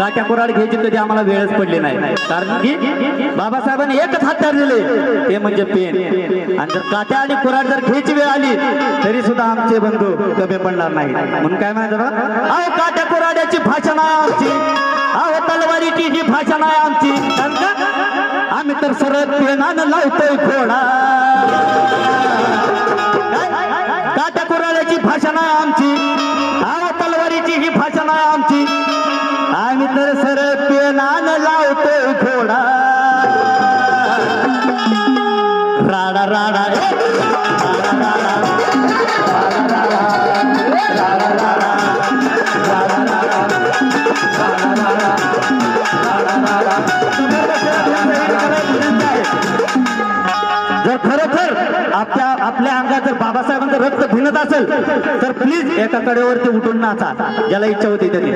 काट्या कुऱ्हाड घ्यायची कधी आम्हाला वेळच पडली नाही, कारण की बाबासाहेबांनी एकच हत्यार दिले ते म्हणजे पेन. आणि जर काट्या आणि कुऱ्हाड जर घ्यायची वेळ आली तरी सुद्धा आमचे बंधू कमी पडणार नाही. म्हणून काय माहिती बा, अहो काट्या कुऱ्हाड्याची भाषा नाही आमची, अहो तलवारीची ही भाषा नाही आमची, आम्ही तर सरळ पेनानं लावतोय घोडा. काट्या कुऱ्हाड्याची भाषा नाही आमची, अहो तलवारीची ही भाषा नाही आमची, आम्ही तर सरळ पेनानं लावतोय घोडा. राडा राडा जर खरोखर आपल्या अंगात जर बाबासाहेबांचं रक्त भिनत असेल तर प्लीज एका कडेवरती उठून नाचा, ज्याला इच्छा होती त्यांनी.